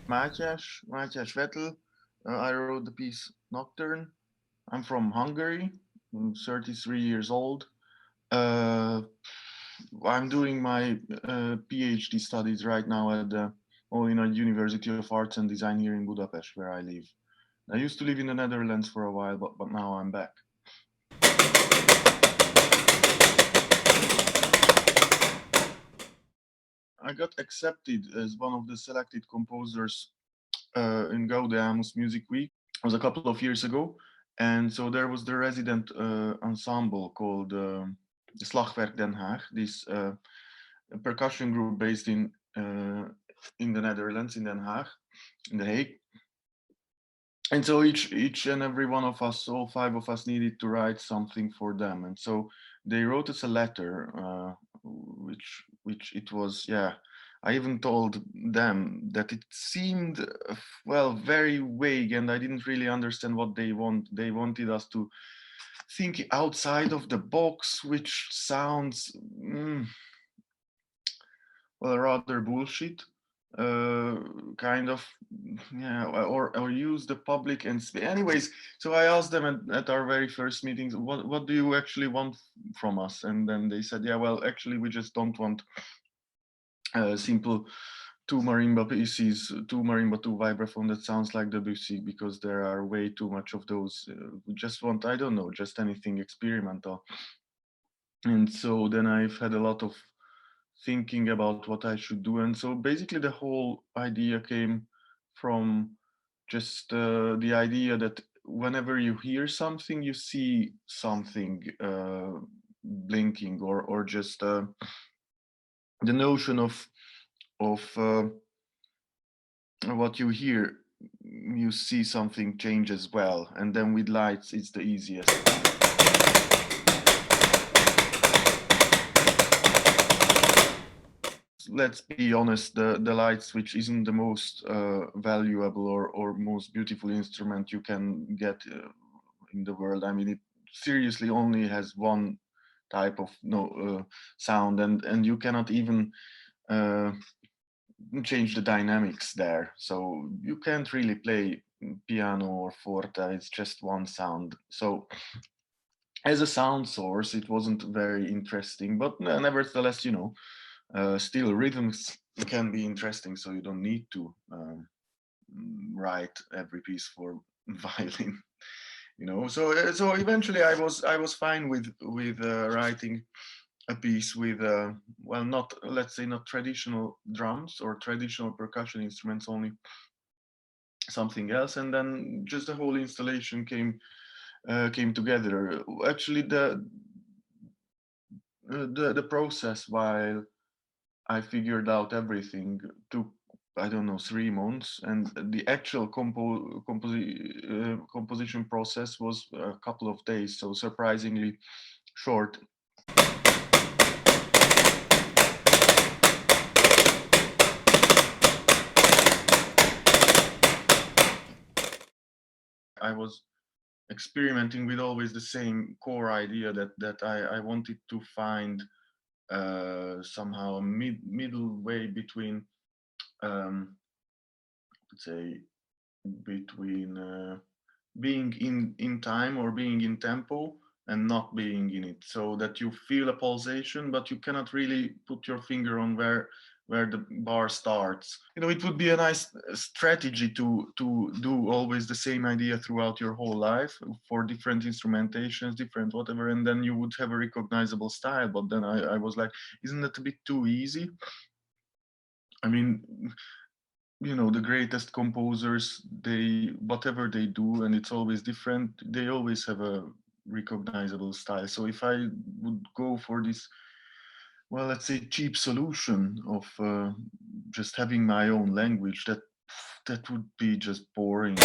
Mátyás Wettl. I wrote the piece Nocturne. I'm from Hungary. I'm 33 years old. Uh, I'm doing my PhD studies right now at the University of Arts and Design here in Budapest, where I live. I used to live in the Netherlands for a while, but now I'm back. I got accepted as one of the selected composers in Gaudeamus Music Week. It was a couple of years ago, and so there was the resident ensemble called Slagwerk Den Haag, this percussion group based in the Netherlands, in Den Haag, in The Hague. And so each and every one of us, all five of us, needed to write something for them. And so they wrote us a letter, which it was, yeah. I even told them that it seemed, well, very vague, and I didn't really understand what they want. They wanted us to think outside of the box, which sounds, well, rather bullshit. Kind of, yeah, or use the public and anyways. So I asked them at our very first meetings, what do you actually want from us? And then they said, yeah, well, actually we just don't want simple two marimba pieces, two marimba, two vibraphone that sounds like Debussy, because there are way too much of those. We just want, I don't know, just anything experimental. And so then I've had a lot of thinking about what I should do. And so basically the whole idea came from just the idea that whenever you hear something, you see something blinking, or just the notion of what you hear, you see something change as well. And then with lights, it's the easiest. Let's be honest, the light switch isn't the most valuable or most beautiful instrument you can get in the world. I mean, it seriously only has one type of sound, and you cannot even change the dynamics there. So you can't really play piano or forte, it's just one sound. So as a sound source, it wasn't very interesting, but nevertheless, still rhythms can be interesting, so you don't need to write every piece for violin. So eventually I was fine with writing a piece with well, not, let's say, not traditional drums or traditional percussion instruments, only something else. And then just the whole installation came together. Actually, the process, while I figured out everything, took, I don't know, 3 months, and the actual composition process was a couple of days, so surprisingly short. I was experimenting with always the same core idea that I wanted to find somehow a middle way between, let's say, between being in time or being in tempo and not being in it, so that you feel a pulsation, but you cannot really put your finger on where the bar starts. It would be a nice strategy to do always the same idea throughout your whole life for different instrumentations, different whatever, and then you would have a recognizable style. But then I was like, isn't that a bit too easy? I mean, the greatest composers, they, whatever they do, and it's always different, they always have a recognizable style. So if I would go for this, well, let's say, cheap solution of just having my own language, that would be just boring.